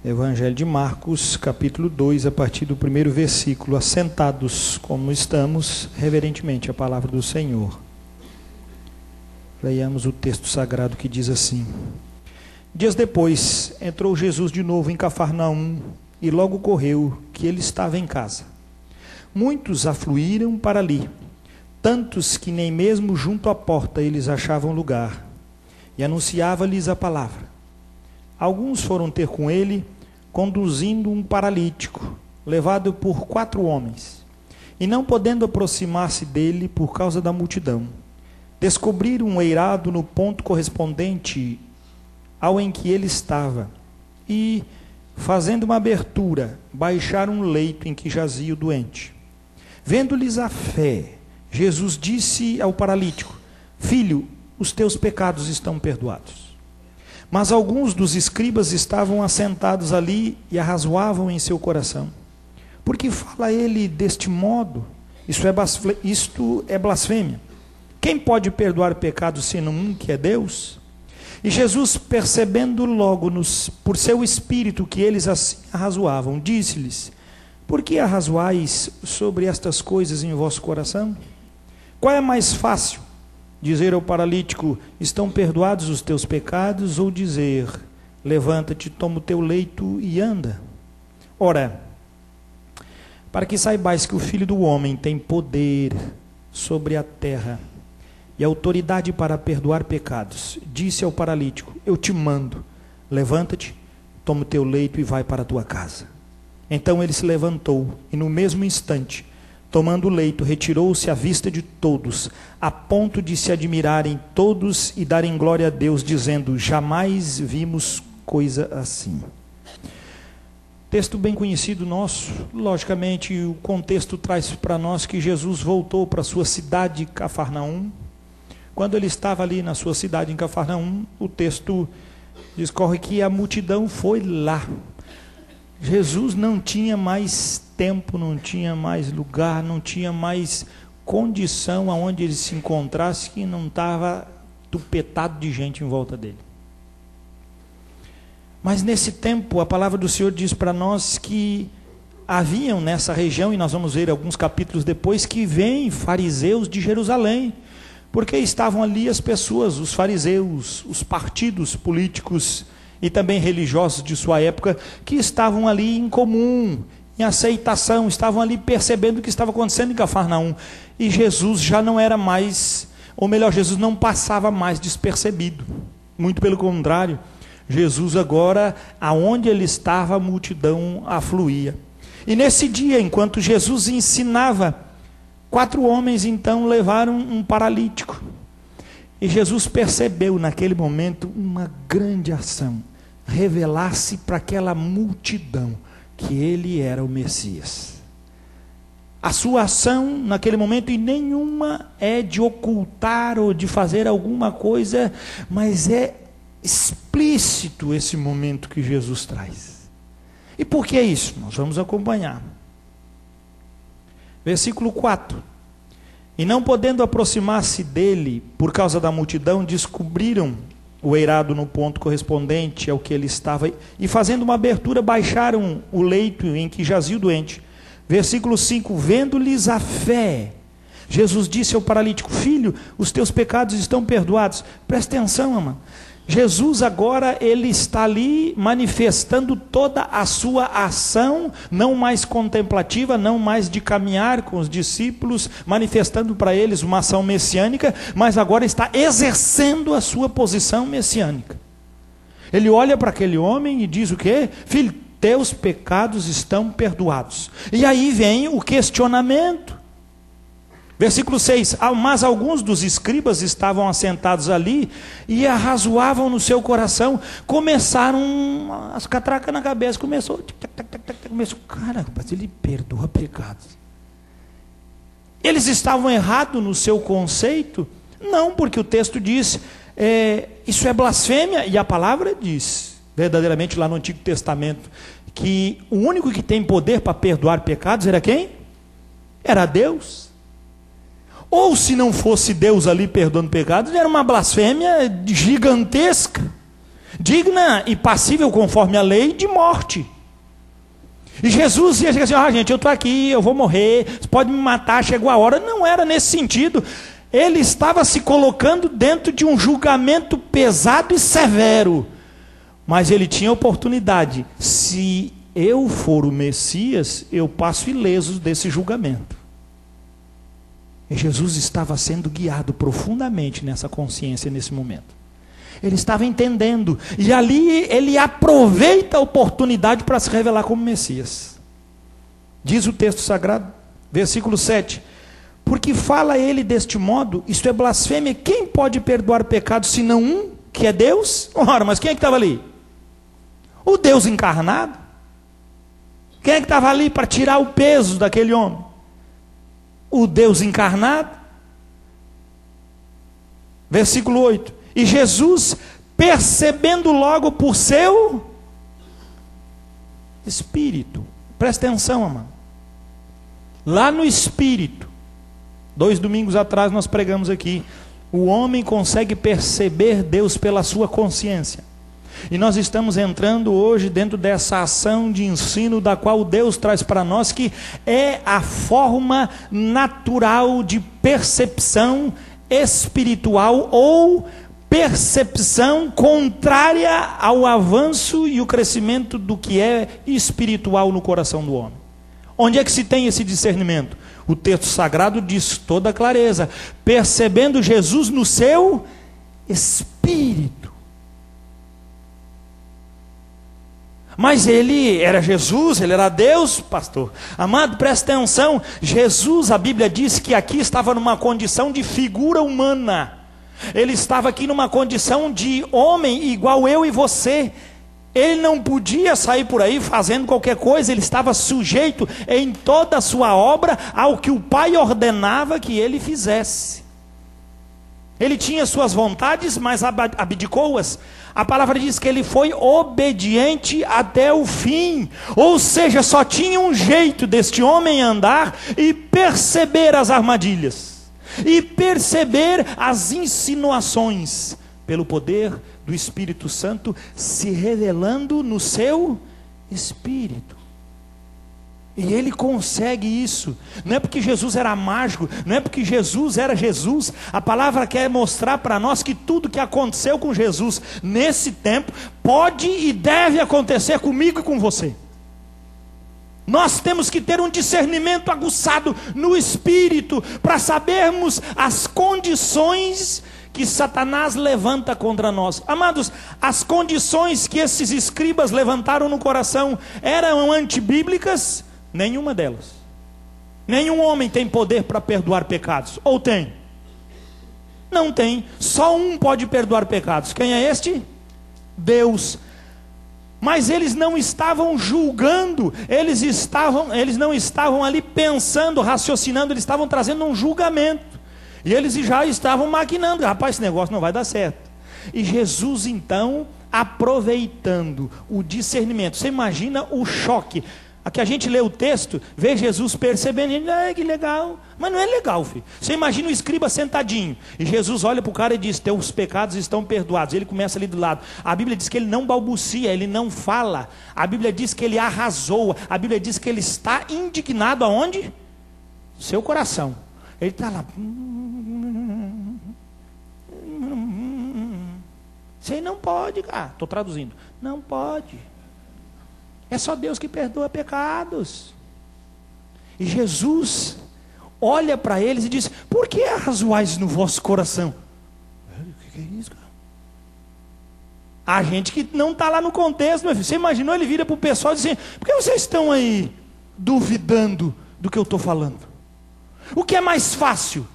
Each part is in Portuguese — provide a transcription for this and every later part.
Evangelho de Marcos, capítulo 2, a partir do primeiro versículo. Assentados como estamos, reverentemente a palavra do Senhor. Leiamos o texto sagrado que diz assim: Dias depois, entrou Jesus de novo em Cafarnaum, e logo correu que ele estava em casa. Muitos afluíram para ali, tantos que nem mesmo junto à porta eles achavam lugar, e anunciava-lhes a palavra. Alguns foram ter com ele, conduzindo um paralítico, levado por 4 homens, e não podendo aproximar-se dele por causa da multidão, descobriram um eirado no ponto correspondente ao em que ele estava, e, fazendo uma abertura, baixaram um leito em que jazia o doente. Vendo-lhes a fé, Jesus disse ao paralítico: Filho, os teus pecados estão perdoados. Mas alguns dos escribas estavam assentados ali e arrazoavam em seu coração: por que fala ele deste modo? Isto é blasfêmia. Quem pode perdoar pecados senão um, que é Deus? E Jesus, percebendo logo por seu espírito que eles assim arrazoavam, disse-lhes: por que arrazoais sobre estas coisas em vosso coração? Qual é mais fácil? Dizer ao paralítico: estão perdoados os teus pecados, ou dizer: levanta-te, toma o teu leito e anda? Ora, para que saibais que o Filho do Homem tem poder sobre a terra e autoridade para perdoar pecados, disse ao paralítico: eu te mando, levanta-te, toma o teu leito e vai para a tua casa. Então ele se levantou e no mesmo instante, tomando o leito, retirou-se à vista de todos, a ponto de se admirarem todos e darem glória a Deus, dizendo: jamais vimos coisa assim. Texto bem conhecido nosso. Logicamente, o contexto traz para nós que Jesus voltou para a sua cidade, Cafarnaum. Quando ele estava ali na sua cidade, em Cafarnaum, o texto discorre que a multidão foi lá. Jesus não tinha mais tempo, não tinha mais lugar, não tinha mais condição aonde ele se encontrasse que não estava tupetado de gente em volta dele. Mas nesse tempo, a palavra do Senhor diz para nós que haviam nessa região, e nós vamos ver alguns capítulos depois, que vêm fariseus de Jerusalém, porque estavam ali as pessoas, os fariseus, os partidos políticos e também religiosos de sua época, que estavam ali em comum, em aceitação, estavam ali percebendo o que estava acontecendo em Cafarnaum. E Jesus já não era mais, ou melhor, Jesus não passava mais despercebido. Muito pelo contrário, Jesus agora, aonde ele estava, a multidão afluía. E nesse dia, enquanto Jesus ensinava, 4 homens então levaram um paralítico. E Jesus percebeu naquele momento uma grande ação, revelar-se para aquela multidão que ele era o Messias. A sua ação naquele momento, e nenhuma é de ocultar ou de fazer alguma coisa, mas é explícito esse momento que Jesus traz. E por que isso? Nós vamos acompanhar. Versículo 4. E não podendo aproximar-se dele por causa da multidão, descobriram o eirado no ponto correspondente ao que ele estava, e fazendo uma abertura, baixaram o leito em que jazia o doente. Versículo 5, vendo-lhes a fé, Jesus disse ao paralítico: filho, os teus pecados estão perdoados. Presta atenção, amado. Jesus agora, ele está ali manifestando toda a sua ação, não mais contemplativa, não mais de caminhar com os discípulos, manifestando para eles uma ação messiânica, mas agora está exercendo a sua posição messiânica. Ele olha para aquele homem e diz o quê? Filho, teus pecados estão perdoados. E aí vem o questionamento. Versículo 6, mas alguns dos escribas estavam assentados ali e arrazoavam no seu coração, começaram as catracas na cabeça, começou, cara, mas ele perdoa pecados. Eles estavam errados no seu conceito? Não, porque o texto diz, isso é blasfêmia, e a palavra diz, verdadeiramente lá no Antigo Testamento, que o único que tem poder para perdoar pecados era quem? Era Deus. Ou se não fosse Deus ali perdoando pecados, era uma blasfêmia gigantesca. digna e passível conforme a lei de morte. E Jesus ia chegar assim: gente, eu estou aqui, eu vou morrer, você pode me matar, chegou a hora. Não era nesse sentido. Ele estava se colocando dentro de um julgamento pesado e severo. Mas ele tinha oportunidade. Se eu for o Messias, eu passo ileso desse julgamento. E Jesus estava sendo guiado profundamente nessa consciência nesse momento. Ele estava entendendo. E ali ele aproveita a oportunidade para se revelar como Messias. Diz o texto sagrado, versículo 7. Porque fala ele deste modo, isto é blasfêmia. Quem pode perdoar pecados senão um, que é Deus? Ora, mas quem é que estava ali? O Deus encarnado. Quem é que estava ali para tirar o peso daquele homem? O Deus encarnado. Versículo 8. E Jesus, percebendo logo por seu espírito. Presta atenção, amado. Lá no espírito, 2 domingos atrás nós pregamos aqui, o homem consegue perceber Deus pela sua consciência. E nós estamos entrando hoje dentro dessa ação de ensino da qual Deus traz para nós, que é a forma natural de percepção espiritual ou percepção contrária ao avanço e o crescimento do que é espiritual no coração do homem. Onde é que se tem esse discernimento? O texto sagrado diz toda clareza: percebendo Jesus no seu espírito. Mas ele era Jesus, ele era Deus, pastor. Amado, presta atenção. Jesus, a Bíblia diz que aqui estava numa condição de figura humana. Ele estava aqui numa condição de homem igual eu e você. Ele não podia sair por aí fazendo qualquer coisa. Ele estava sujeito em toda a sua obra ao que o Pai ordenava que ele fizesse. Ele tinha suas vontades, mas abdicou-as. A palavra diz que ele foi obediente até o fim. Ou seja, só tinha um jeito deste homem andar e perceber as armadilhas. E perceber as insinuações. Pelo poder do Espírito Santo se revelando no seu espírito. E ele consegue isso. Não é porque Jesus era mágico, não é porque Jesus era Jesus. A palavra quer mostrar para nós que tudo que aconteceu com Jesus nesse tempo pode e deve acontecer comigo e com você. Nós temos que ter um discernimento aguçado no espírito para sabermos as condições que Satanás levanta contra nós. Amados, as condições que esses escribas levantaram no coração eram antibíblicas? Nenhuma delas. Nenhum homem tem poder para perdoar pecados. Ou tem? Não tem. Só um pode perdoar pecados. Quem é este? Deus. Mas eles não estavam julgando, eles não estavam ali pensando, raciocinando, eles estavam trazendo um julgamento. E eles já estavam maquinando: rapaz, esse negócio não vai dar certo. E Jesus então, aproveitando o discernimento, você imagina o choque. Aqui a gente lê o texto, vê Jesus percebendo, que legal. Mas não é legal, filho. Você imagina o escriba sentadinho, e Jesus olha para o cara e diz: teus pecados estão perdoados. Ele começa ali do lado. A Bíblia diz que ele não balbucia, ele não fala. A Bíblia diz que ele arrasou. A Bíblia diz que ele está indignado aonde? Seu coração. Ele está lá. Você não pode, cara. Estou traduzindo. Não pode. É só Deus que perdoa pecados. E Jesus olha para eles e diz: por que arrazoais no vosso coração? O que é isso, cara? A gente que não está lá no contexto, meu filho. Você imaginou? Ele vira para o pessoal e diz assim: por que vocês estão aí duvidando do que eu estou falando? O que é mais fácil?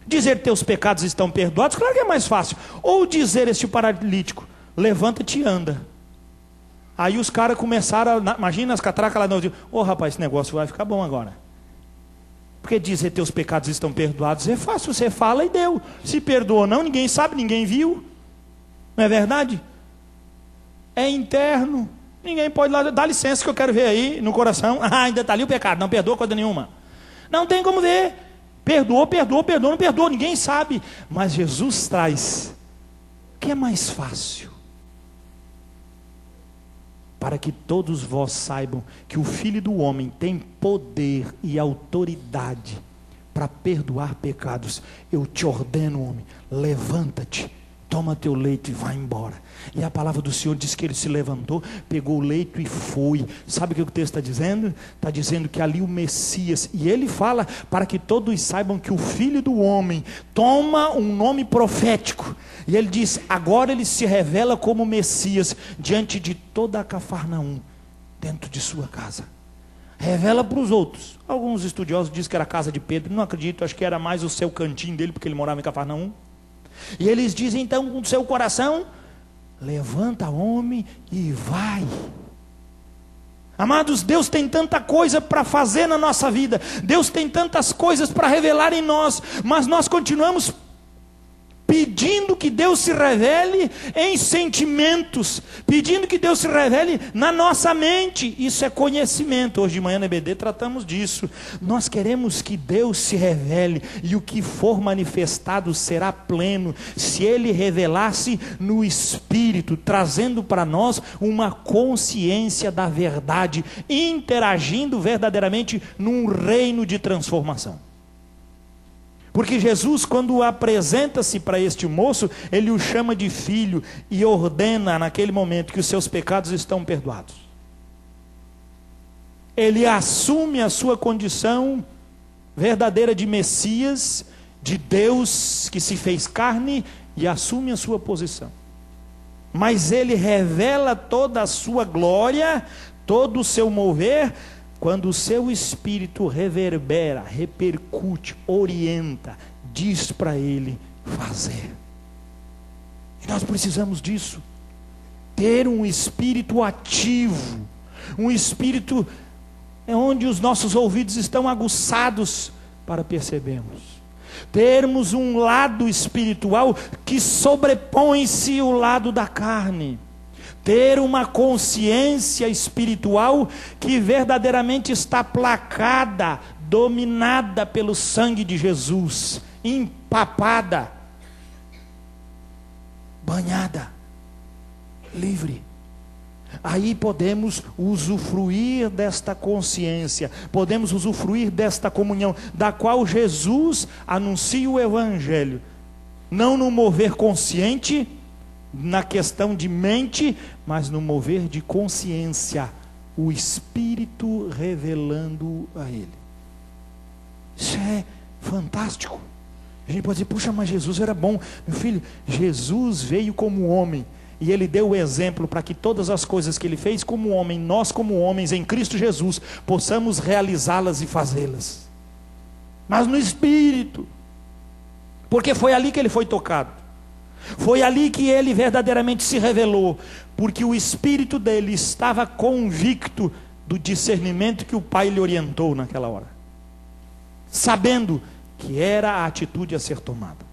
Dizer teus pecados estão perdoados? Claro que é mais fácil. Ou dizer este paralítico: levanta-te e anda. Aí os caras começaram, imagina as catracas lá, rapaz, esse negócio vai ficar bom agora. Porque dizer teus pecados estão perdoados é fácil, você fala e deu. Se perdoou ou não, ninguém sabe, ninguém viu. Não é verdade? É interno. Ninguém pode lá, dá licença que eu quero ver aí no coração. Ainda está ali o pecado, não perdoa coisa nenhuma. Não tem como ver. Perdoou, não perdoou, ninguém sabe. Mas Jesus traz. O que é mais fácil? para que todos vós saibam que o Filho do Homem tem poder e autoridade para perdoar pecados. Eu te ordeno, homem, levanta-te, toma teu leito e vai embora. E a palavra do Senhor diz que ele se levantou, pegou o leito e foi. Sabe o que o texto está dizendo? Está dizendo que ali o Messias, e ele fala para que todos saibam que o Filho do Homem toma um nome profético, e ele diz, agora ele se revela como Messias, diante de toda a Cafarnaum, dentro de sua casa. Revela para os outros. Alguns estudiosos dizem que era a casa de Pedro, não acredito, acho que era mais o seu cantinho dele, porque ele morava em Cafarnaum. E eles dizem então com o seu coração, levanta, homem, e vai. Amados, Deus tem tanta coisa para fazer na nossa vida, Deus tem tantas coisas para revelar em nós, mas nós continuamos pedindo que Deus se revele em sentimentos, pedindo que Deus se revele na nossa mente. Isso é conhecimento. Hoje de manhã na EBD tratamos disso. Nós queremos que Deus se revele, e o que for manifestado será pleno, se Ele revelasse no Espírito, trazendo para nós uma consciência da verdade, interagindo verdadeiramente num reino de transformação. Porque Jesus, quando apresenta-se para este moço, ele o chama de filho e ordena naquele momento que os seus pecados estão perdoados. Ele assume a sua condição verdadeira de Messias, de Deus que se fez carne, e assume a sua posição. Mas ele revela toda a sua glória, todo o seu mover, quando o seu espírito reverbera, repercute, orienta, diz para ele fazer. E nós precisamos disso, ter um espírito ativo, um espírito onde os nossos ouvidos estão aguçados para percebermos. Termos um lado espiritual que sobrepõe-se o lado da carne. Ter uma consciência espiritual que verdadeiramente está placada, dominada pelo sangue de Jesus, empapada, banhada, livre. Aí podemos usufruir desta consciência, podemos usufruir desta comunhão, da qual Jesus anuncia o Evangelho, não no mover consciente, na questão de mente, mas no mover de consciência, o Espírito revelando a ele. Isso é fantástico. A gente pode dizer, puxa, mas Jesus era bom. Meu filho, Jesus veio como homem, e ele deu o exemplo para que todas as coisas que ele fez como homem, nós como homens em Cristo Jesus, possamos realizá-las e fazê-las. Mas no Espírito, porque foi ali que ele foi tocado. Foi ali que ele verdadeiramente se revelou, porque o espírito dele estava convicto do discernimento que o Pai lhe orientou naquela hora, sabendo que era a atitude a ser tomada.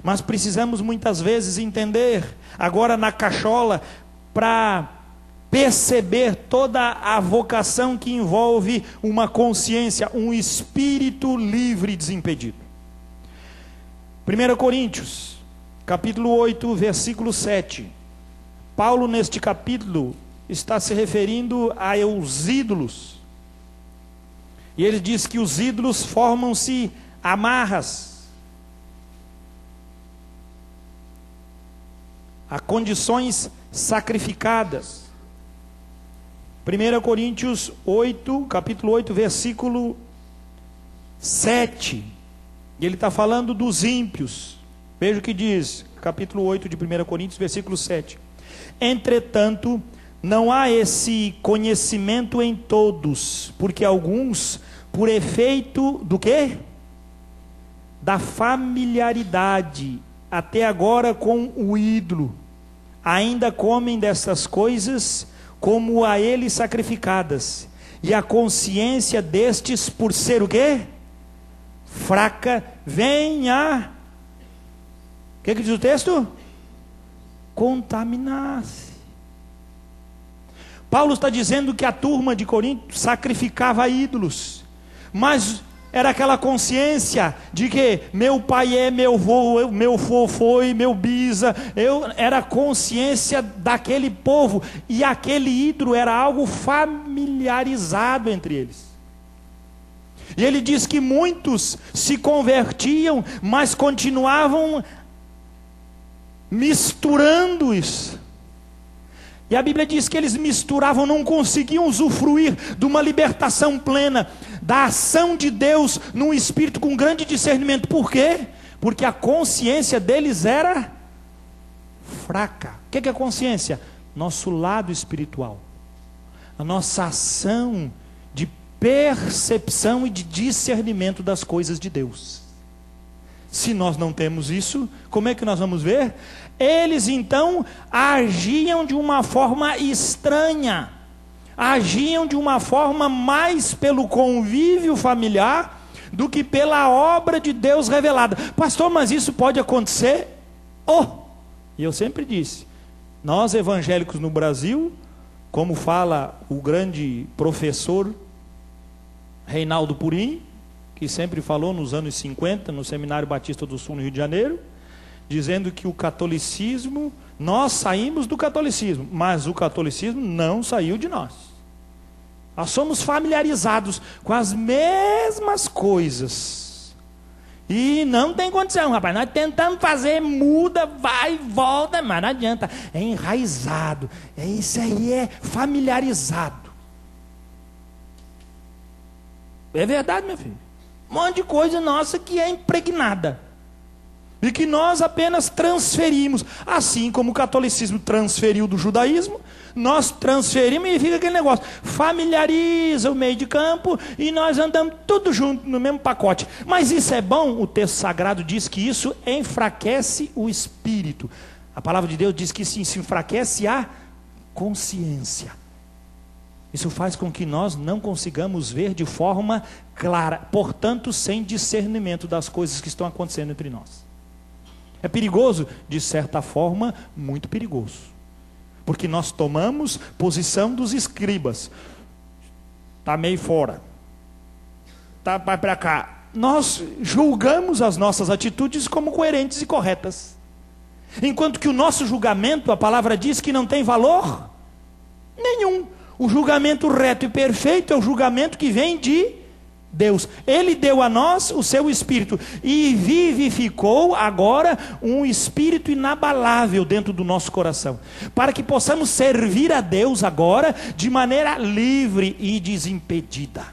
Mas precisamos muitas vezes entender, agora na cachola, para perceber toda a vocação que envolve uma consciência, um espírito livre e desimpedido. 1 Coríntios capítulo 8, versículo 7. Paulo, neste capítulo, está se referindo aos ídolos. E ele diz que os ídolos formam-se amarras a condições sacrificadas. 1 Coríntios 8, capítulo 8, versículo 7. E ele está falando dos ímpios. Veja o que diz, capítulo 8 de 1 Coríntios, versículo 7. Entretanto, não há esse conhecimento em todos, porque alguns, por efeito do quê? Da familiaridade, até agora com o ídolo, ainda comem dessas coisas como a ele sacrificadas, e a consciência destes, por ser o quê? Fraca, vem a... O que diz o texto? Contaminar-se. Paulo está dizendo que a turma de Corinto sacrificava ídolos, mas Era aquela consciência de que meu pai é meu avô, meu avô foi, meu bisa. Era a consciência daquele povo. E aquele ídolo era algo familiarizado entre eles. E ele diz que muitos se convertiam, mas continuavam misturando isso. E a Bíblia diz que eles misturavam, não conseguiam usufruir de uma libertação plena, da ação de Deus num espírito com grande discernimento. Por quê? Porque a consciência deles era fraca. O que é a consciência? Nosso lado espiritual. A nossa ação de percepção e de discernimento das coisas de Deus. Se nós não temos isso, como é que nós vamos ver? Eles então agiam de uma forma estranha, agiam de uma forma mais pelo convívio familiar do que pela obra de Deus revelada. Pastor, mas isso pode acontecer? E eu sempre disse, nós evangélicos no Brasil, como fala o grande professor Reinaldo Purim, que sempre falou nos anos 50, no Seminário Batista do Sul, no Rio de Janeiro, dizendo que o catolicismo, nós saímos do catolicismo, mas o catolicismo não saiu de nós. Nós somos familiarizados com as mesmas coisas. E não tem condição, rapaz. Nós tentamos fazer, muda, vai, volta, mas não adianta. É enraizado. Isso aí é familiarizado. É verdade, meu filho. Um monte de coisa nossa que é impregnada. E que nós apenas transferimos. Assim como o catolicismo transferiu do judaísmo, nós transferimos e fica aquele negócio. Familiariza o meio de campo e nós andamos tudo junto no mesmo pacote. Mas isso é bom? O texto sagrado diz que isso enfraquece o espírito. A palavra de Deus diz que sim, se enfraquece a consciência. Isso faz com que nós não consigamos ver de forma clara, portanto, sem discernimento das coisas que estão acontecendo entre nós. É perigoso? De certa forma, muito perigoso. Porque nós tomamos posição dos escribas. Está meio fora. Vai para cá. Nós julgamos as nossas atitudes como coerentes e corretas. Enquanto que o nosso julgamento, a palavra diz que não tem valor nenhum. O julgamento reto e perfeito é o julgamento que vem de Deus. Ele deu a nós o seu Espírito e vivificou agora um Espírito inabalável dentro do nosso coração, para que possamos servir a Deus agora de maneira livre e desimpedida.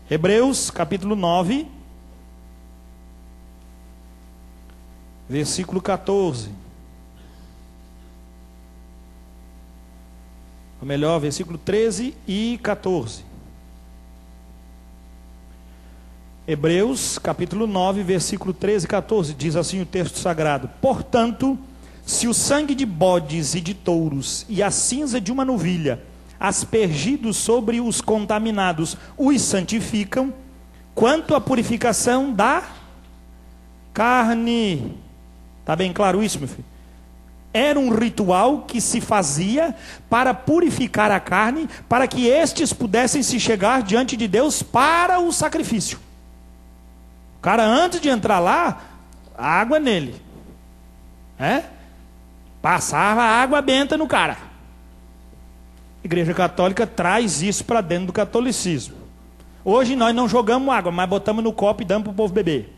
Hebreus capítulo 9, versículo 14. Ou melhor, versículo 13 e 14. Hebreus, capítulo 9, versículo 13 e 14, diz assim o texto sagrado: portanto, se o sangue de bodes e de touros e a cinza de uma novilha, aspergidos sobre os contaminados, os santificam, quanto à purificação da carne. Está bem claro isso, meu filho? Era um ritual que se fazia para purificar a carne, para que estes pudessem se chegar diante de Deus para o sacrifício. O cara, antes de entrar lá, água nele. Passava água benta no cara. A Igreja Católica traz isso para dentro do catolicismo. Hoje nós não jogamos água, mas botamos no copo e damos para o povo beber.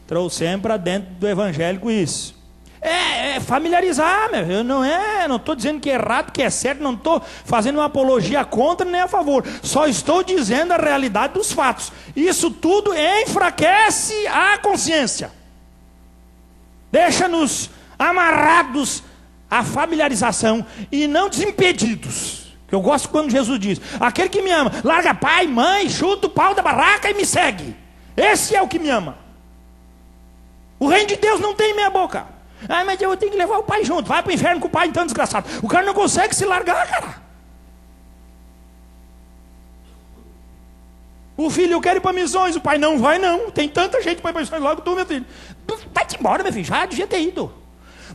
Trouxemos para dentro do evangélico isso. É familiarizar, meu. Eu não estou dizendo que é errado, que é certo, não estou fazendo uma apologia contra nem a favor. Só estou dizendo a realidade dos fatos. Isso tudo enfraquece a consciência. Deixa-nos amarrados à familiarização e não desimpedidos. Eu gosto quando Jesus diz: aquele que me ama, larga pai, mãe, chuta o pau da barraca e me segue. Esse é o que me ama. O reino de Deus não tem meia boca. Mas eu tenho que levar o pai junto. Vai para o inferno com o pai então, desgraçado. O cara não consegue se largar, cara. O filho, eu quero ir para missões. O pai, não vai não. Tem tanta gente para ir para missões. Logo tu, meu filho. Vai-te embora, meu filho. Já devia ter ido.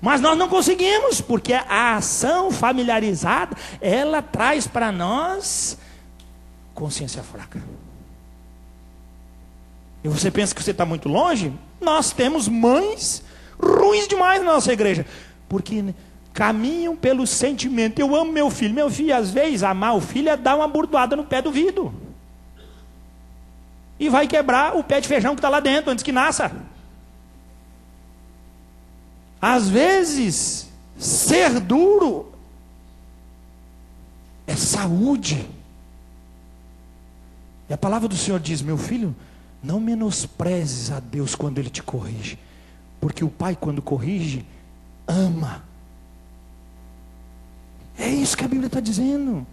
Mas nós não conseguimos. Porque a ação familiarizada, ela traz para nós consciência fraca. E você pensa que você está muito longe? Nós temos mães ruins demais na nossa igreja, porque caminham pelo sentimento. Eu amo meu filho. Meu filho, às vezes, amar o filho é dar uma burdoada no pé do vidro. E vai quebrar o pé de feijão que está lá dentro, antes que nasça. Às vezes, ser duro é saúde. E a palavra do Senhor diz: meu filho, não menosprezes a Deus quando Ele te corrige, porque o pai, quando corrige, ama. É isso que a Bíblia está dizendo.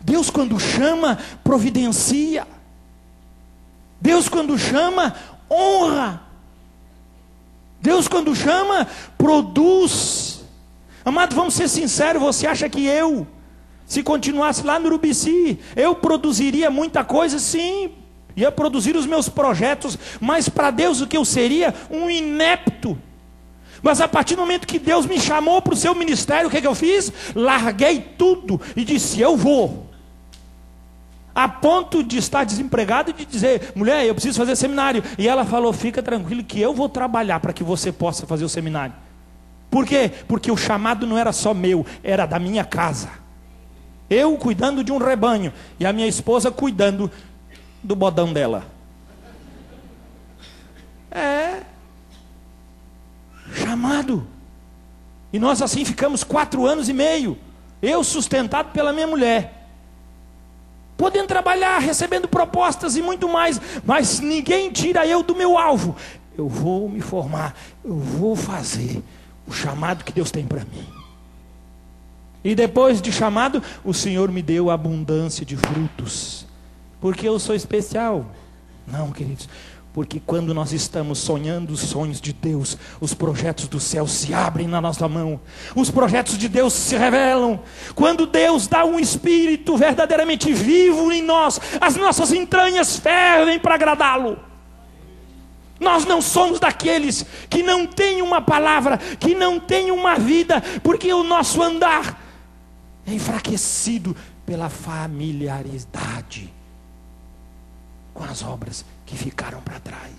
Deus, quando chama, providencia. Deus, quando chama, honra. Deus, quando chama, produz. Amado, vamos ser sinceros. Você acha que se continuasse lá no Urubici, eu produziria muita coisa? Sim, ia produzir os meus projetos, mas para Deus o que eu seria? Um inepto. Mas a partir do momento que Deus me chamou para o seu ministério, o que eu fiz? Larguei tudo e disse: eu vou. A ponto de estar desempregado e de dizer: mulher, eu preciso fazer seminário. E ela falou: fica tranquilo que eu vou trabalhar para que você possa fazer o seminário. Por quê? Porque o chamado não era só meu, era da minha casa. Eu cuidando de um rebanho e a minha esposa cuidando do bodão dela. Chamado. E nós assim ficamos 4 anos e meio. Eu sustentado pela minha mulher, podendo trabalhar, recebendo propostas e muito mais. Mas ninguém tira eu do meu alvo. Eu vou me formar, eu vou fazer o chamado que Deus tem para mim. E depois de chamado, o Senhor me deu abundância de frutos. Porque eu sou especial? Não, queridos. Porque quando nós estamos sonhando os sonhos de Deus, os projetos do céu se abrem na nossa mão. Os projetos de Deus se revelam. Quando Deus dá um espírito verdadeiramente vivo em nós, as nossas entranhas fervem para agradá-lo. Nós não somos daqueles que não têm uma palavra, que não têm uma vida, porque o nosso andar é enfraquecido pela familiaridade com as obras que ficaram para trás.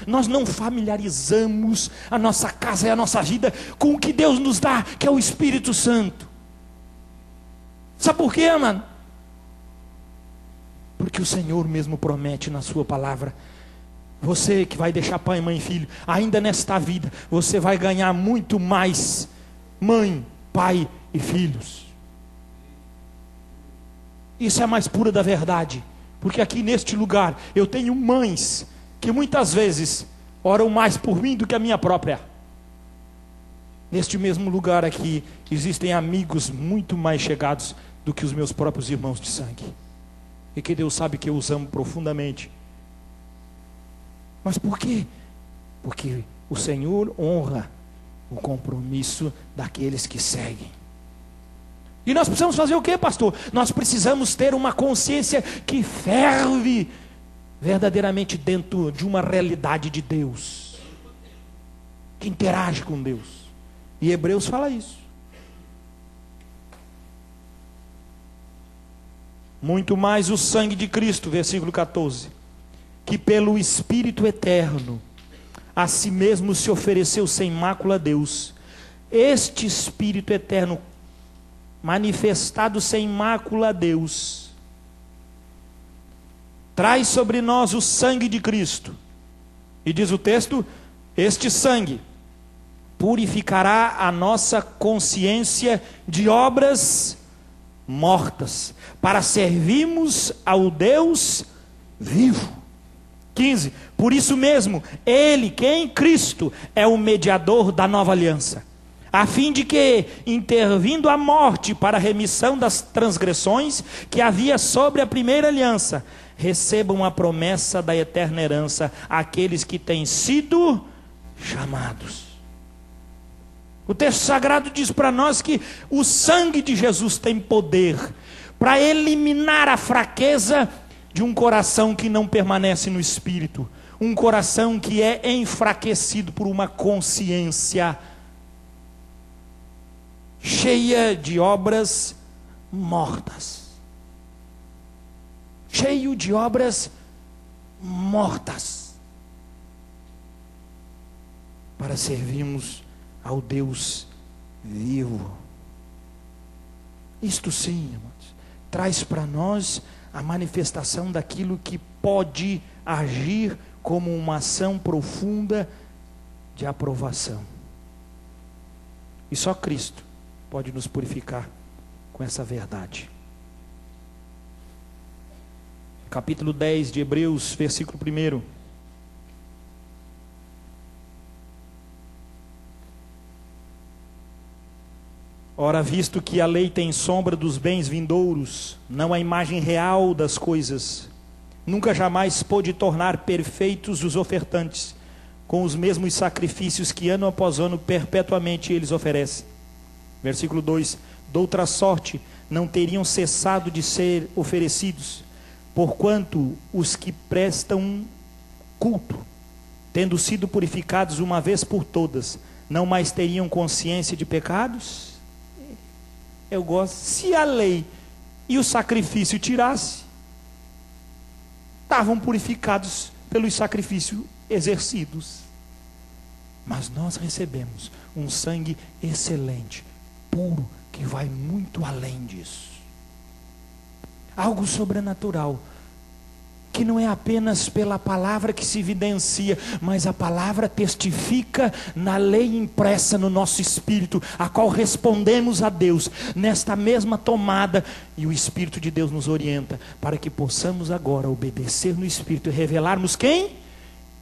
Nós não familiarizamos a nossa casa e a nossa vida com o que Deus nos dá, que é o Espírito Santo. Sabe por quê, mano? Porque o Senhor mesmo promete na sua palavra: você que vai deixar pai, mãe e filho, ainda nesta vida, você vai ganhar muito mais mãe, pai e filhos. Isso é a mais pura da verdade. Porque aqui neste lugar eu tenho mães que muitas vezes oram mais por mim do que a minha própria. Neste mesmo lugar aqui existem amigos muito mais chegados do que os meus próprios irmãos de sangue. E que Deus sabe que eu os amo profundamente. Mas por quê? Porque o Senhor honra o compromisso daqueles que seguem. E nós precisamos fazer o quê, pastor? Nós precisamos ter uma consciência que ferve verdadeiramente dentro de uma realidade de Deus, que interage com Deus. E Hebreus fala isso. Muito mais o sangue de Cristo, versículo 14, que pelo Espírito eterno a si mesmo se ofereceu sem mácula a Deus. Este Espírito eterno manifestado sem mácula a Deus, traz sobre nós o sangue de Cristo. E diz o texto: este sangue purificará a nossa consciência de obras mortas, para servirmos ao Deus vivo. 15. Por isso mesmo, Ele, quem? Cristo, é o mediador da nova aliança, a fim de que, intervindo a morte para a remissão das transgressões que havia sobre a primeira aliança, recebam a promessa da eterna herança aqueles que têm sido chamados. O texto sagrado diz para nós que o sangue de Jesus tem poder para eliminar a fraqueza de um coração que não permanece no Espírito, um coração que é enfraquecido por uma consciência cheia de obras mortas. Cheio de obras mortas. para servirmos ao Deus vivo. Isto sim, irmãos, traz para nós a manifestação daquilo que pode agir como uma ação profunda de aprovação. E só Cristo pode nos purificar com essa verdade. Capítulo 10 de Hebreus, versículo 1. Ora, visto que a lei tem sombra dos bens vindouros, não a imagem real das coisas, nunca jamais pôde tornar perfeitos os ofertantes, com os mesmos sacrifícios que ano após ano perpetuamente eles oferecem. Versículo 2: Doutra sorte, não teriam cessado de ser oferecidos, porquanto os que prestam culto, tendo sido purificados uma vez por todas, não mais teriam consciência de pecados? Eu gosto, se a lei e o sacrifício tirasse, estavam purificados pelos sacrifícios exercidos. Mas nós recebemos um sangue excelente, puro, que vai muito além disso. Algo sobrenatural, que não é apenas pela palavra que se evidencia, mas a palavra testifica na lei impressa no nosso espírito, a qual respondemos a Deus nesta mesma tomada, e o Espírito de Deus nos orienta para que possamos agora obedecer no Espírito e revelarmos quem?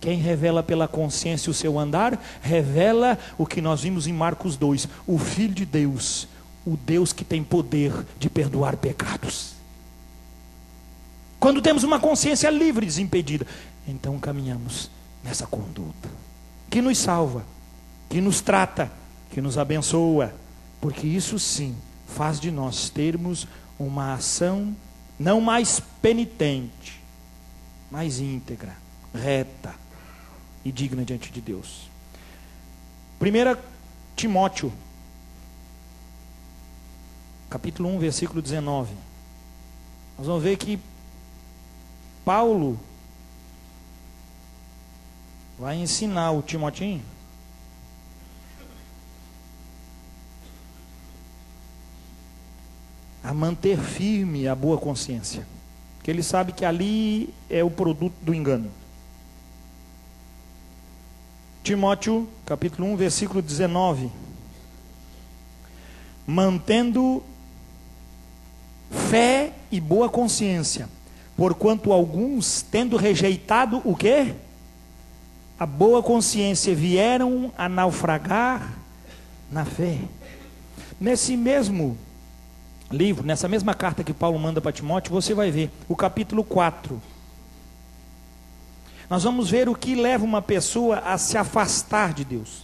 Quem revela pela consciência o seu andar, revela o que nós vimos em Marcos 2, o Filho de Deus, o Deus que tem poder de perdoar pecados. Quando temos uma consciência livre e desimpedida, então caminhamos nessa conduta que nos salva, que nos trata, que nos abençoa, porque isso sim faz de nós termos uma ação não mais penitente, mais íntegra, reta e digna diante de Deus. 1 Timóteo, capítulo 1, versículo 19. Nós vamos ver que Paulo vai ensinar o Timotinho a manter firme a boa consciência, porque ele sabe que ali é o produto do engano. Timóteo, capítulo 1, versículo 19. Mantendo fé e boa consciência, porquanto alguns, tendo rejeitado o quê? A boa consciência, vieram a naufragar na fé. Nesse mesmo livro, nessa mesma carta que Paulo manda para Timóteo, você vai ver o capítulo 4. Nós vamos ver o que leva uma pessoa a se afastar de Deus.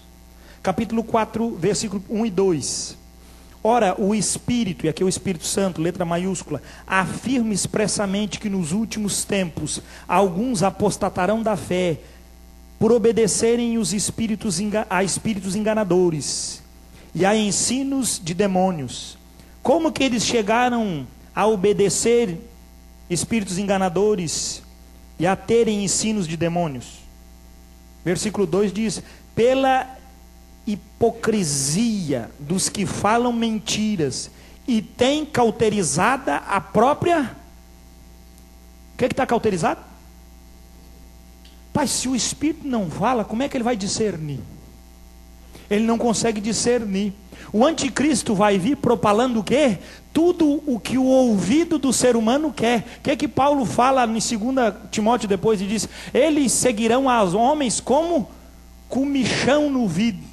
Capítulo 4, versículo 1 e 2. Ora, o Espírito, e aqui é o Espírito Santo, letra maiúscula, afirma expressamente que nos últimos tempos alguns apostatarão da fé, por obedecerem a espíritos enganadores e a ensinos de demônios. Como que eles chegaram a obedecer espíritos enganadores e a terem ensinos de demônios? Versículo 2 diz: pela hipocrisia dos que falam mentiras e têm cauterizada a própria... O que está cauterizado? Pai, se o Espírito não fala, como é que ele vai discernir? Ele não consegue discernir. O anticristo vai vir propalando o quê? Tudo o que o ouvido do ser humano quer. O que é que Paulo fala em 2 Timóteo depois e diz: eles seguirão aos homens como comichão no vidro,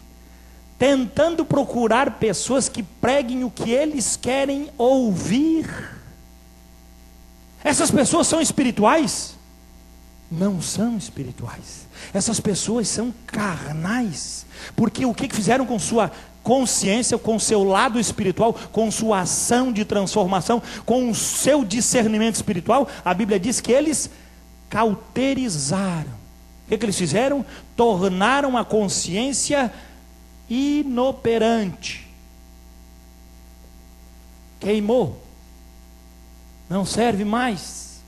tentando procurar pessoas que preguem o que eles querem ouvir. Essas pessoas são espirituais? Não são espirituais. Essas pessoas são carnais, porque o que fizeram com sua consciência, com seu lado espiritual, com sua ação de transformação, com o seu discernimento espiritual? A Bíblia diz que eles cauterizaram. O que eles fizeram? Tornaram a consciência inoperante. Queimou. Não serve mais.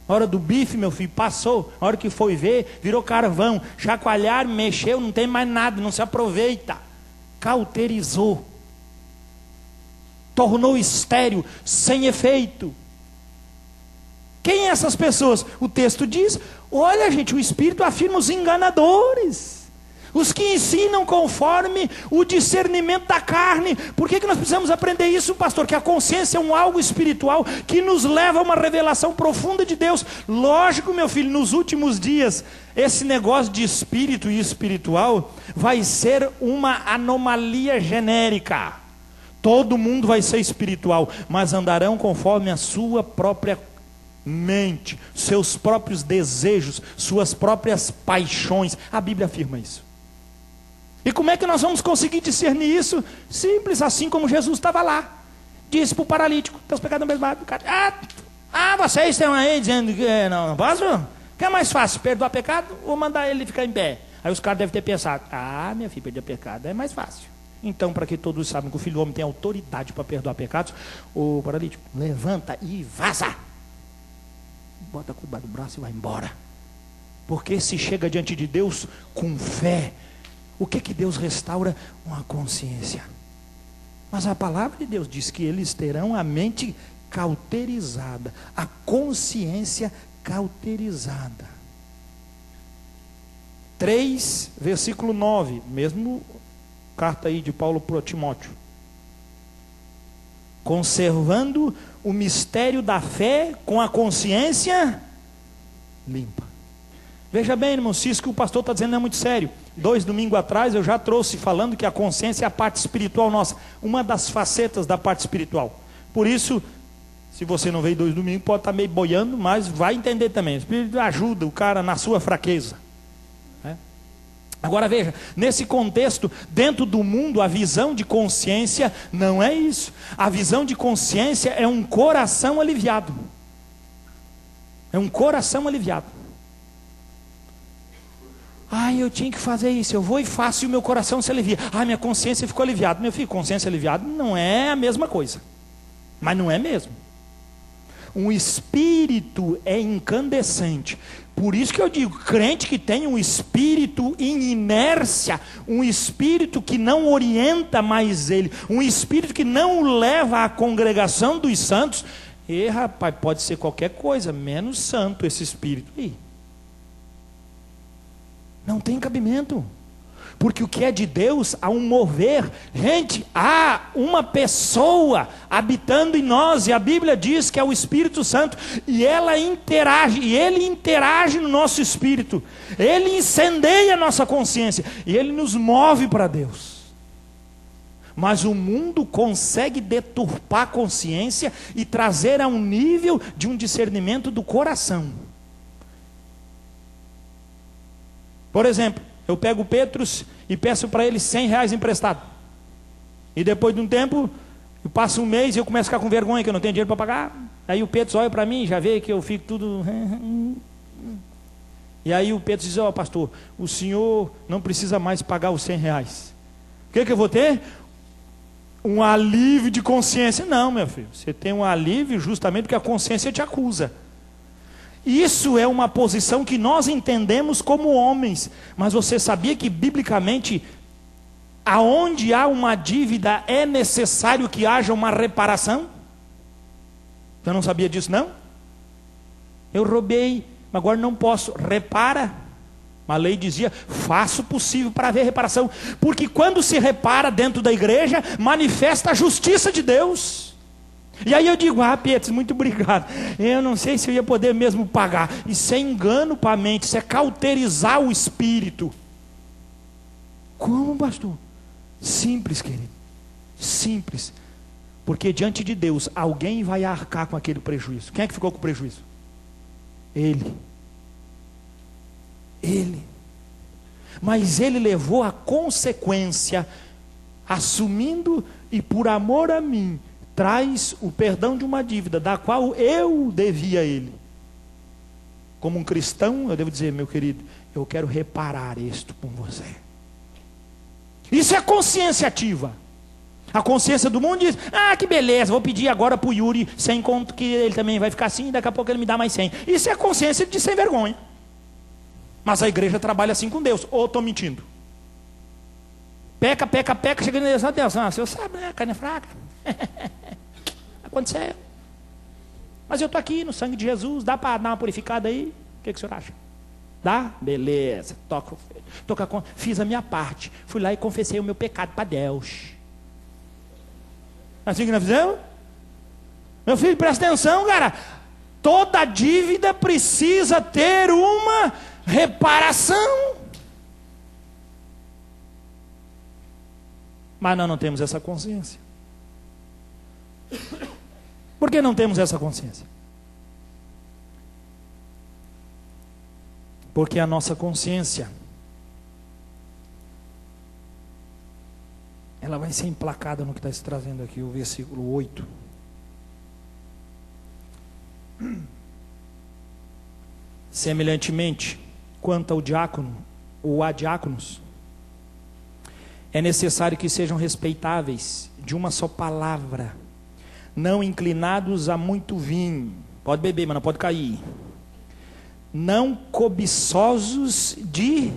A hora do bife, meu filho, passou. A hora que foi ver, virou carvão. Chacoalhar, mexeu, não tem mais nada, não se aproveita. Cauterizou. Tornou estéril, sem efeito. Quem é essas pessoas? O texto diz, olha gente, o Espírito afirma os enganadores. Os que ensinam conforme o discernimento da carne. Por que nós precisamos aprender isso, pastor? Que a consciência é um algo espiritual que nos leva a uma revelação profunda de Deus. Lógico, meu filho, nos últimos dias, esse negócio de espírito e espiritual vai ser uma anomalia genérica. Todo mundo vai ser espiritual, mas andarão conforme a sua própria mente, seus próprios desejos, suas próprias paixões. A Bíblia afirma isso. E como é que nós vamos conseguir discernir isso? Simples, assim como Jesus estava lá. Disse para o paralítico, teus pecados não perdoados. Vocês estão aí dizendo que não posso? Que é mais fácil, perdoar pecado ou mandar ele ficar em pé? Aí os caras devem ter pensado, minha filha, perder pecado é mais fácil. Então, para que todos saibam que o Filho do Homem tem autoridade para perdoar pecados, o paralítico, levanta e vaza. Bota a culpa do braço e vai embora. Porque se chega diante de Deus com fé, o que Deus restaura? Uma consciência. Mas a palavra de Deus diz que eles terão a mente cauterizada, a consciência cauterizada. 3, versículo 9, mesmo carta aí de Paulo para Timóteo. Conservando o mistério da fé com a consciência limpa. Veja bem, irmão, se isso que o pastor está dizendo não é muito sério. 2 domingos atrás eu já trouxe falando que a consciência é a parte espiritual nossa, uma das facetas da parte espiritual. Por isso, se você não veio 2 domingos, pode estar meio boiando, mas vai entender também. O Espírito ajuda o cara na sua fraqueza. Agora veja, nesse contexto, dentro do mundo, a visão de consciência não é isso. A visão de consciência é um coração aliviado. É um coração aliviado. Eu tinha que fazer isso, eu vou e faço e o meu coração se alivia. Minha consciência ficou aliviada. Meu filho, consciência aliviada não é a mesma coisa. Mas não é mesmo. Um espírito é incandescente. Por isso que eu digo, crente que tem um espírito em inércia, um espírito que não orienta mais ele, um espírito que não o leva à congregação dos santos, rapaz, pode ser qualquer coisa, menos santo esse espírito aí. Não tem cabimento. Porque o que é de Deus, há um mover. Gente, há uma pessoa habitando em nós, e a Bíblia diz que é o Espírito Santo, e ela interage, e ele interage no nosso espírito, ele incendeia a nossa consciência, e ele nos move para Deus. Mas o mundo consegue deturpar a consciência e trazer a um nível de um discernimento do coração. Por exemplo, eu pego o Petrus e peço para ele R$100 emprestado. E depois de um tempo, eu passo um mês e eu começo a ficar com vergonha que eu não tenho dinheiro para pagar. Aí o Petrus olha para mim e já vê que eu fico tudo... E aí o Petrus diz, pastor, o senhor não precisa mais pagar os R$100. O que eu vou ter? Um alívio de consciência. Não, meu filho, você tem um alívio justamente porque a consciência te acusa. Isso é uma posição que nós entendemos como homens, mas você sabia que biblicamente, aonde há uma dívida é necessário que haja uma reparação? Você não sabia disso não? Eu roubei, mas agora não posso, repara. A lei dizia, faça o possível para haver reparação, porque quando se repara dentro da igreja, manifesta a justiça de Deus. E aí eu digo, Pedro, muito obrigado. Eu não sei se eu ia poder mesmo pagar. Isso é engano para a mente, isso é cauterizar o espírito. Como, pastor? Simples, querido. Simples. Porque diante de Deus, alguém vai arcar com aquele prejuízo. Quem é que ficou com o prejuízo? Ele. Ele. Mas ele levou a consequência, assumindo e por amor a mim, traz o perdão de uma dívida, da qual eu devia a ele. Como um cristão, eu devo dizer, meu querido, eu quero reparar isto com você. Isso é consciência ativa. A consciência do mundo diz: ah, que beleza, vou pedir agora para o Yuri 100 conto, que ele também vai ficar assim, e daqui a pouco ele me dá mais 100. Isso é a consciência de sem vergonha. Mas a igreja trabalha assim com Deus. Ou estou mentindo? Peca, chega em Deus, Deus, o senhor sabe, né? A carne é fraca. Aconteceu. Mas eu estou aqui no sangue de Jesus, dá para dar uma purificada aí? O que o senhor acha? Dá? Beleza, fiz a minha parte. Fui lá e confessei o meu pecado para Deus. Assim que nós fizemos? Meu filho, presta atenção, cara. Toda dívida precisa ter uma reparação. Mas nós não temos essa consciência. Por que não temos essa consciência? Porque a nossa consciência, ela vai ser emplacada no que está se trazendo aqui, o versículo 8. Semelhantemente, quanto ao diácono ou a diáconos, é necessário que sejam respeitáveis de uma só palavra, não inclinados a muito vinho. Pode beber, mas não pode cair. Não cobiçosos de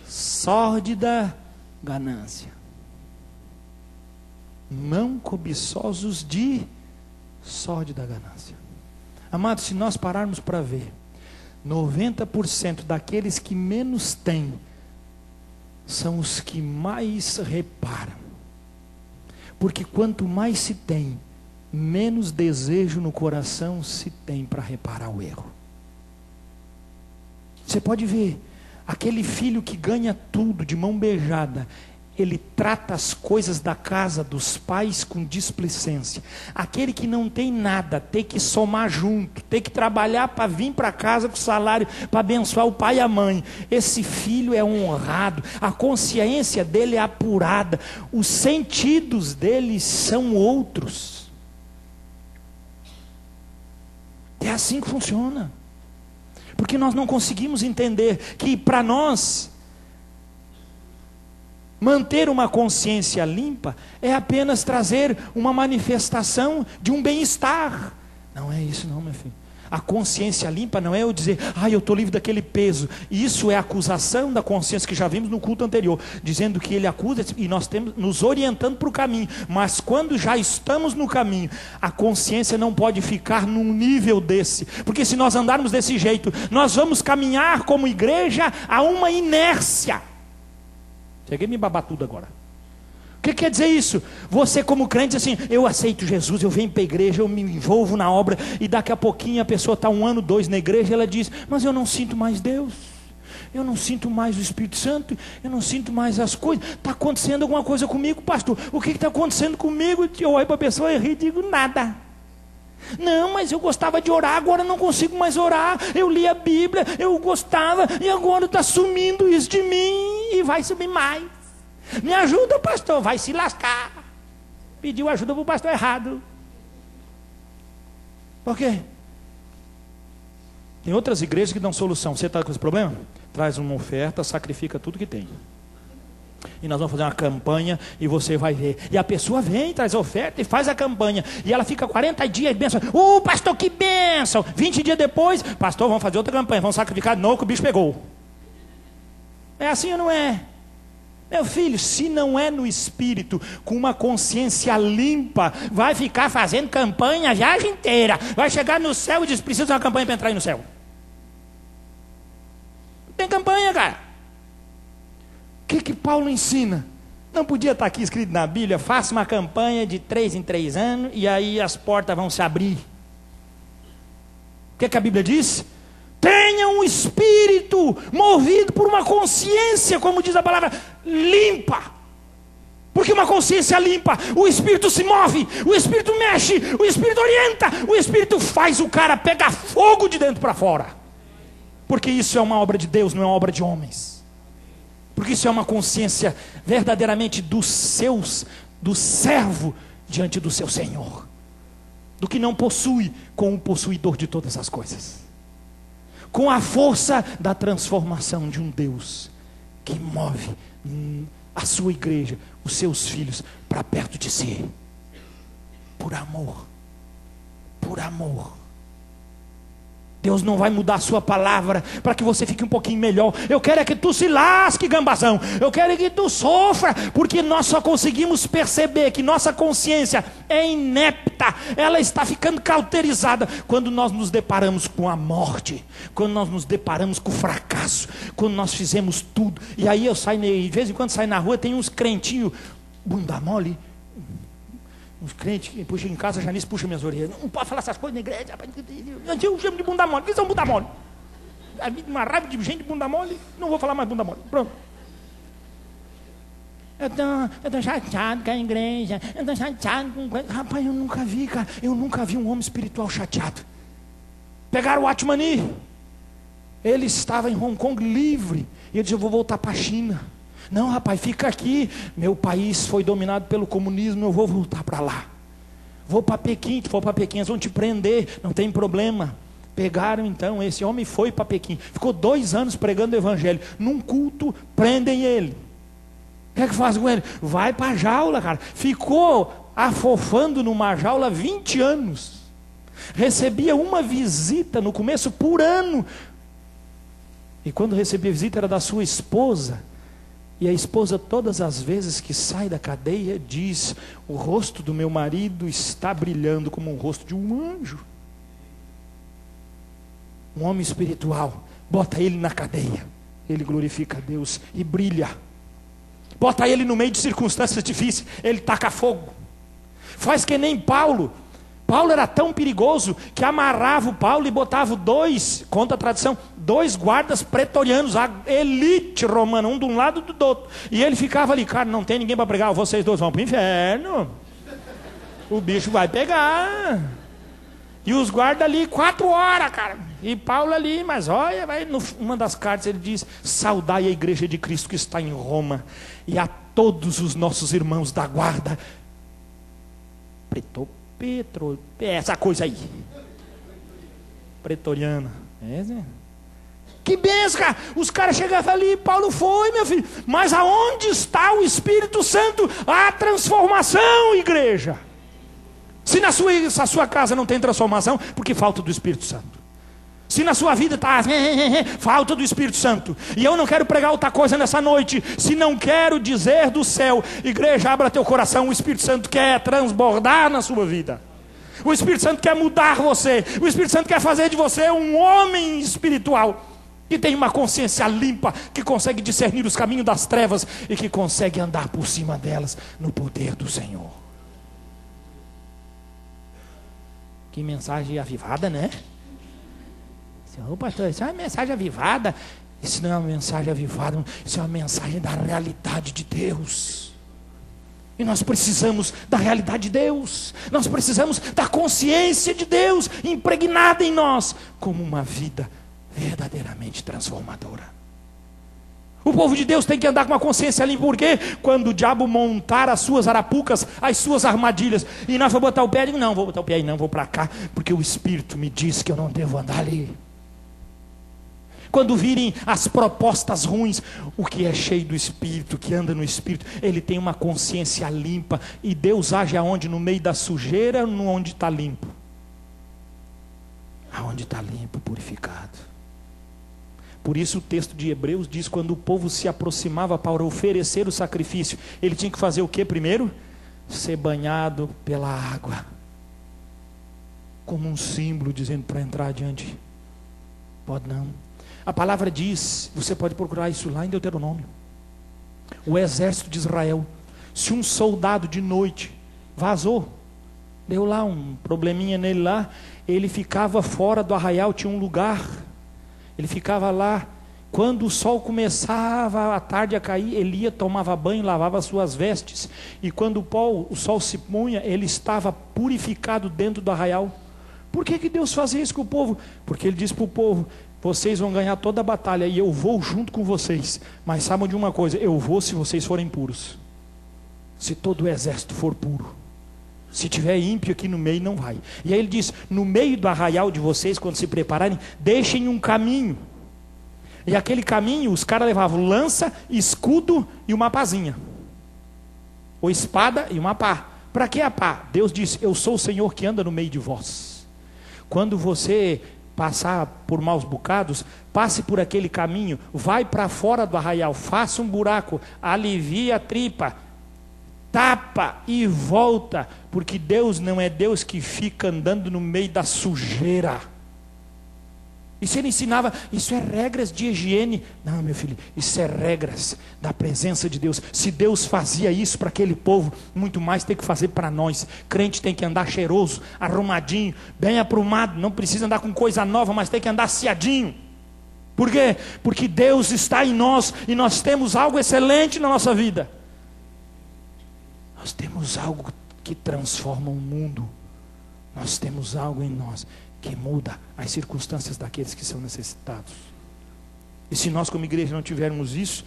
sórdida ganância. Não cobiçosos de sórdida ganância. Amados, se nós pararmos para ver, 90% daqueles que menos têm são os que mais reparam. Porque quanto mais se tem, menos desejo no coração se tem para reparar o erro. Você pode ver, aquele filho que ganha tudo de mão beijada, ele trata as coisas da casa dos pais com displicência. Aquele que não tem nada, tem que somar junto, tem que trabalhar para vir para casa com salário, para abençoar o pai e a mãe. Esse filho é honrado, a consciência dele é apurada, os sentidos dele são outros. É assim que funciona. Porque nós não conseguimos entender que para nós manter uma consciência limpa é apenas trazer uma manifestação de um bem-estar. Não é isso não, meu filho. A consciência limpa não é eu dizer, eu estou livre daquele peso. Isso é acusação da consciência que já vimos no culto anterior, dizendo que ele acusa e nós temos nos orientando para o caminho. Mas quando já estamos no caminho, a consciência não pode ficar num nível desse, porque se nós andarmos desse jeito, nós vamos caminhar como igreja a uma inércia. Cheguei a me babar tudo agora. O que quer dizer isso? Você como crente diz assim, eu aceito Jesus, eu venho para a igreja, eu me envolvo na obra, e daqui a pouquinho a pessoa está 1 ano, 2 na igreja, e ela diz, mas eu não sinto mais Deus, eu não sinto mais o Espírito Santo, eu não sinto mais as coisas, está acontecendo alguma coisa comigo, pastor, o que está acontecendo comigo? Eu olho para a pessoa e rio e digo, nada. Não, mas eu gostava de orar, agora não consigo mais orar, eu li a Bíblia, eu gostava, e agora está sumindo isso de mim, e vai sumir mais. Me ajuda, pastor, vai se lascar. Pediu ajuda para o pastor errado. Por quê? Tem outras igrejas que dão solução. Você está com esse problema? Traz uma oferta, sacrifica tudo que tem. E nós vamos fazer uma campanha e você vai ver. E a pessoa vem, traz a oferta e faz a campanha. E ela fica 40 dias, benção. Pastor, que bênção. 20 dias depois, pastor, vamos fazer outra campanha. Vamos sacrificar de novo que o bicho pegou. É assim ou não é? Meu filho, se não é no espírito, com uma consciência limpa, vai ficar fazendo campanha a viagem inteira. Vai chegar no céu e diz, precisa de uma campanha para entrar aí no céu. Tem campanha, cara. O que Paulo ensina? Não podia estar aqui escrito na Bíblia, faça uma campanha de 3 em 3 anos, e aí as portas vão se abrir. O que a Bíblia diz? Tenha um espírito movido por uma consciência, como diz a palavra, limpa. Porque uma consciência limpa, o espírito se move, o espírito mexe, o espírito orienta, o espírito faz o cara pegar fogo de dentro para fora. Porque isso é uma obra de Deus, não é uma obra de homens. Porque isso é uma consciência verdadeiramente do servo diante do seu Senhor. Do que não possui com o possuidor de todas as coisas. Com a força da transformação de um Deus que move a sua igreja os seus filhos para perto de si. Por amor. Por amor. Deus não vai mudar a sua palavra para que você fique um pouquinho melhor. Eu quero é que tu se lasque, gambazão. Eu quero é que tu sofra, porque nós só conseguimos perceber que nossa consciência é inepta, ela está ficando cauterizada quando nós nos deparamos com a morte, quando nós nos deparamos com o fracasso, quando nós fizemos tudo. E aí eu saio, de vez em quando saio na rua, tem uns crentinhos, bunda mole, uns crentes que puxam em casa, Janice puxa minhas orelhas. Não pode falar essas coisas na igreja. Eu chamo de bunda mole. O que são bunda mole? Uma raiva de gente de bunda mole. Não vou falar mais bunda mole. Pronto. Eu tô chateado com a igreja. Eu tô chateado com... Rapaz, eu nunca vi, cara. Eu nunca vi um homem espiritual chateado. Pegaram o Atmani. Ele estava em Hong Kong livre. E ele disse, eu vou voltar para a China. Não, rapaz, fica aqui. Meu país foi dominado pelo comunismo, eu vou voltar para lá. Vou para Pequim, se for para Pequim, eles vão te prender, não tem problema. Pegaram então, esse homem foi para Pequim. Ficou 2 anos pregando o evangelho. Num culto, prendem ele. O que é que faz com ele? Vai para a jaula, cara. Ficou afofando numa jaula 20 anos. Recebia uma visita no começo por ano. E quando recebia visita era da sua esposa. E a esposa, todas as vezes que sai da cadeia, diz: o rosto do meu marido está brilhando como o rosto de um anjo. Um homem espiritual, bota ele na cadeia, ele glorifica a Deus e brilha. Bota ele no meio de circunstâncias difíceis, ele taca fogo. Faz que nem Paulo. Paulo era tão perigoso que amarrava o Paulo e botava 2, conta a tradição, 2 guardas pretorianos, a elite romana, um de um lado e do outro. E ele ficava ali, cara, não tem ninguém para pregar, vocês 2 vão para o inferno. O bicho vai pegar. E os guardas ali 4 horas, cara. E Paulo ali, mas olha, vai, numa das cartas ele diz: saudai a igreja de Cristo que está em Roma, e a todos os nossos irmãos da guarda. Essa coisa aí. Pretoriana. Que benção, cara. Os caras chegavam ali, Paulo foi, meu filho. Mas aonde está o Espírito Santo? A transformação, igreja. Se na sua casa não tem transformação, porque falta do Espírito Santo. Se na sua vida está falta do Espírito Santo. E eu não quero pregar outra coisa nessa noite. Se não quero dizer do céu, igreja, abra teu coração. O Espírito Santo quer transbordar na sua vida. O Espírito Santo quer mudar você. O Espírito Santo quer fazer de você um homem espiritual, que tem uma consciência limpa, que consegue discernir os caminhos das trevas e que consegue andar por cima delas no poder do Senhor. Que mensagem avivada, né? Ô pastor, isso é uma mensagem avivada. Isso não é uma mensagem avivada, isso é uma mensagem da realidade de Deus. E nós precisamos da realidade de Deus. Nós precisamos da consciência de Deus impregnada em nós, como uma vida verdadeiramente transformadora. O povo de Deus tem que andar com uma consciência limpa, porque quando o diabo montar as suas arapucas, as suas armadilhas, e nós vamos botar o pé, eu digo, não vou botar o pé aí, não, vou para cá, porque o Espírito me diz que eu não devo andar ali. Quando virem as propostas ruins, o que é cheio do Espírito, que anda no Espírito, ele tem uma consciência limpa. E Deus age aonde? No meio da sujeira, ou onde está limpo? Aonde está limpo, purificado. Por isso o texto de Hebreus diz, quando o povo se aproximava para oferecer o sacrifício, ele tinha que fazer o que primeiro? Ser banhado pela água. Como um símbolo, dizendo para entrar adiante. Pode não. A palavra diz, você pode procurar isso lá em Deuteronômio. O exército de Israel, se um soldado de noite vazou, deu lá um probleminha nele lá, ele ficava fora do arraial, tinha um lugar, ele ficava lá. Quando o sol começava à tarde a cair, ele ia, tomava banho, lavava suas vestes, e quando o sol se punha, ele estava purificado dentro do arraial. Por que Deus fazia isso com o povo? Porque ele disse para o povo: vocês vão ganhar toda a batalha e eu vou junto com vocês. Mas sabem de uma coisa, eu vou se vocês forem puros. Se todo o exército for puro. Se tiver ímpio aqui no meio, não vai. E aí ele diz, no meio do arraial de vocês, quando se prepararem, deixem um caminho. E aquele caminho, os caras levavam lança, escudo e uma pazinha. ou espada e uma pá. Para que a pá? Deus disse: eu sou o Senhor que anda no meio de vós. Quando você passar por maus bocados, passe por aquele caminho, vai para fora do arraial, faça um buraco, alivia a tripa, tapa e volta, porque Deus não é Deus que fica andando no meio da sujeira. Isso ele ensinava, isso é regras de higiene. Não, meu filho, isso é regras da presença de Deus. Se Deus fazia isso para aquele povo, muito mais tem que fazer para nós. Crente tem que andar cheiroso, arrumadinho, bem aprumado. Não precisa andar com coisa nova, mas tem que andar assiadinho. Por quê? Porque Deus está em nós e nós temos algo excelente na nossa vida. Nós temos algo que transforma o mundo. Nós temos algo em nós que muda as circunstâncias daqueles que são necessitados. E se nós como igreja não tivermos isso,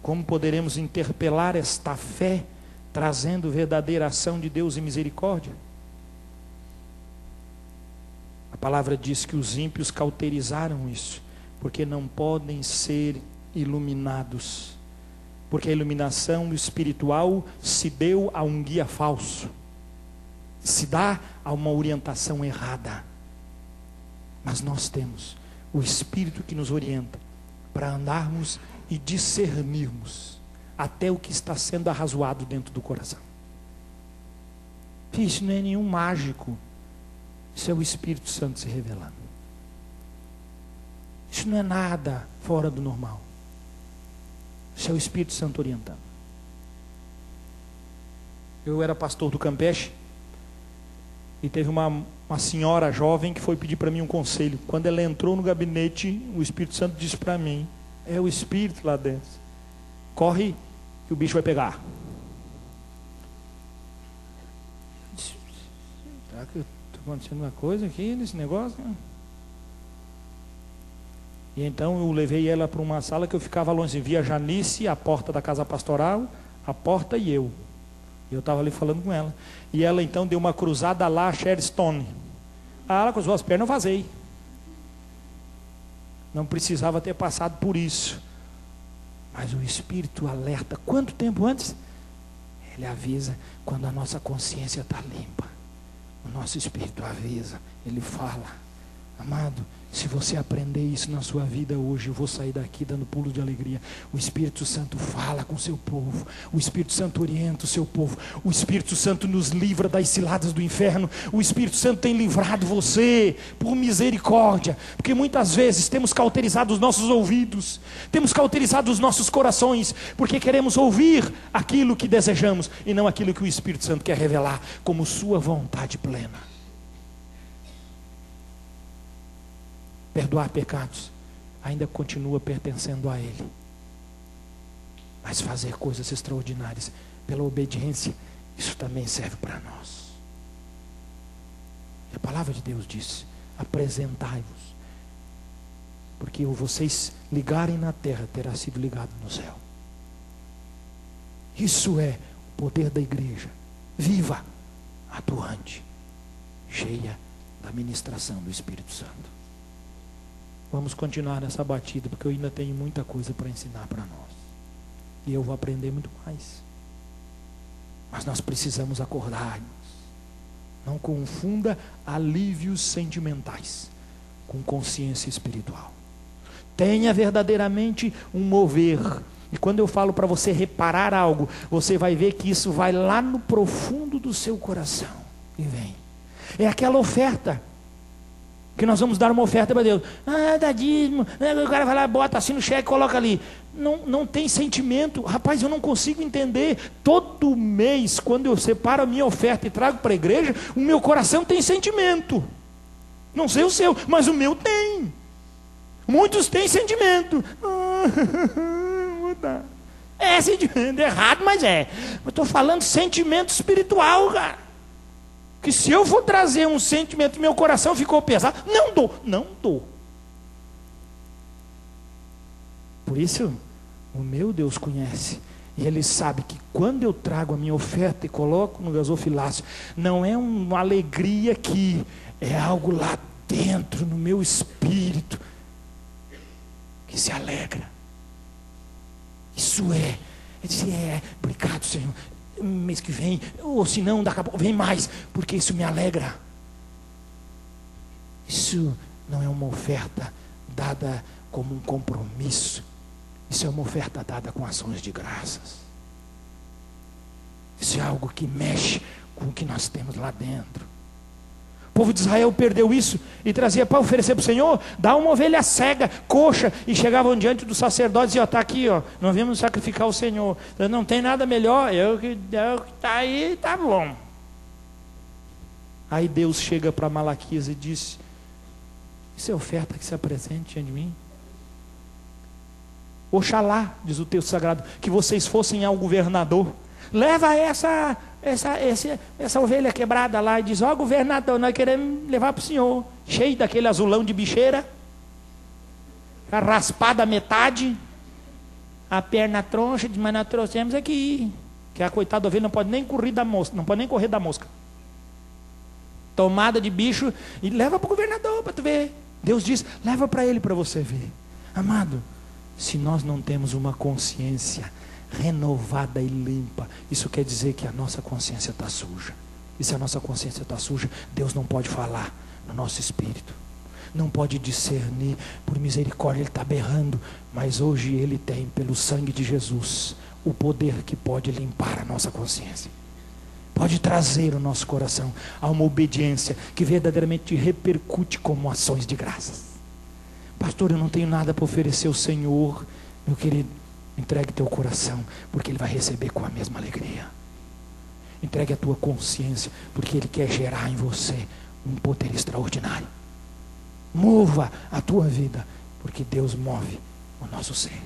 como poderemos interpelar esta fé, trazendo verdadeira ação de Deus e misericórdia? A palavra diz que os ímpios cauterizaram isso, porque não podem ser iluminados, porque a iluminação espiritual se deu a um guia falso, se dá a uma orientação errada. Mas nós temos o Espírito que nos orienta para andarmos e discernirmos até o que está sendo arrazoado dentro do coração. Isso não é nenhum mágico. Isso é o Espírito Santo se revelando. Isso não é nada fora do normal. Isso é o Espírito Santo orientando. Eu era pastor do Campeche e teve uma senhora jovem que foi pedir para mim um conselho. Quando ela entrou no gabinete, o Espírito Santo disse para mim: é o Espírito lá dentro, corre que o bicho vai pegar. Será que está acontecendo uma coisa aqui nesse negócio? E então eu levei ela para uma sala que eu ficava longe, via Janice, a porta da casa pastoral, a porta e eu. E eu estava ali falando com ela. E ela então deu uma cruzada lá, Sherstone. Ela cruzou as pernas, eu vazei. Não precisava ter passado por isso. Mas o Espírito alerta. Quanto tempo antes? Ele avisa quando a nossa consciência está limpa. O nosso Espírito avisa. Ele fala. Amado, se você aprender isso na sua vida hoje, eu vou sair daqui dando pulo de alegria. O Espírito Santo fala com o seu povo. O Espírito Santo orienta o seu povo. O Espírito Santo nos livra das ciladas do inferno. O Espírito Santo tem livrado você por misericórdia. Porque muitas vezes temos cauterizado os nossos ouvidos, temos cauterizado os nossos corações, porque queremos ouvir aquilo que desejamos e não aquilo que o Espírito Santo quer revelar como sua vontade plena. Perdoar pecados ainda continua pertencendo a Ele. Mas fazer coisas extraordinárias pela obediência, isso também serve para nós. E a palavra de Deus diz: apresentai-vos, porque o vocês ligarem na terra terá sido ligado no céu. Isso é o poder da igreja, viva, atuante, cheia da ministração do Espírito Santo. Vamos continuar nessa batida, porque eu ainda tenho muita coisa para ensinar para nós. E eu vou aprender muito mais. Mas nós precisamos acordar-nos. Não confunda alívios sentimentais com consciência espiritual. Tenha verdadeiramente um mover. E quando eu falo para você reparar algo, você vai ver que isso vai lá no profundo do seu coração. E vem. É aquela oferta. Que nós vamos dar uma oferta para Deus. Dá dízimo. O cara vai lá, bota assim no cheque, coloca ali. Não tem sentimento. Rapaz, eu não consigo entender. Todo mês, quando eu separo a minha oferta e trago para a igreja, o meu coração tem sentimento. Não sei o seu, mas o meu tem. Muitos têm sentimento. É sentimento errado, mas é. Eu estou falando sentimento espiritual, cara. Que se eu for trazer um sentimento, meu coração ficou pesado, não dou. Por isso, o meu Deus conhece, e Ele sabe que quando eu trago a minha oferta e coloco no gasofilácio, não é uma alegria aqui, é algo lá dentro, no meu espírito, que se alegra. Isso é dizer, obrigado, Senhor. mês que vem, ou se não, daqui a pouco, vem mais, porque isso me alegra. Isso não é uma oferta dada como um compromisso. Isso é uma oferta dada com ações de graças. Isso é algo que mexe com o que nós temos lá dentro. O povo de Israel perdeu isso e trazia para oferecer para o Senhor, dá uma ovelha cega, coxa, e chegavam diante do sacerdote e diziam, está aqui, ó, nós viemos sacrificar o Senhor. Não tem nada melhor, eu que está aí, tá bom. Aí Deus chega para Malaquias e diz, isso é oferta que se apresente diante de mim. Oxalá, diz o texto sagrado, que vocês fossem ao governador, leva essa ovelha quebrada lá e diz, ó governador, nós queremos levar para o senhor, cheio daquele azulão de bicheira, raspada a metade, a perna troncha, diz, mas nós trouxemos aqui, que a coitada da ovelha não pode nem correr da mosca, não pode nem correr da mosca, tomada de bicho, e leva para o governador para tu ver. Deus diz, leva para ele para você ver. Amado, se nós não temos uma consciência renovada e limpa, isso quer dizer que a nossa consciência está suja. E se a nossa consciência está suja, Deus não pode falar no nosso espírito, não pode discernir. Por misericórdia Ele está berrando, mas hoje Ele tem, pelo sangue de Jesus, o poder que pode limpar a nossa consciência, pode trazer o nosso coração a uma obediência que verdadeiramente repercute como ações de graças. Pastor, eu não tenho nada para oferecer ao Senhor. Meu querido, entregue teu coração, porque Ele vai receber com a mesma alegria. Entregue a tua consciência, porque Ele quer gerar em você um poder extraordinário. Mova a tua vida, porque Deus move o nosso ser.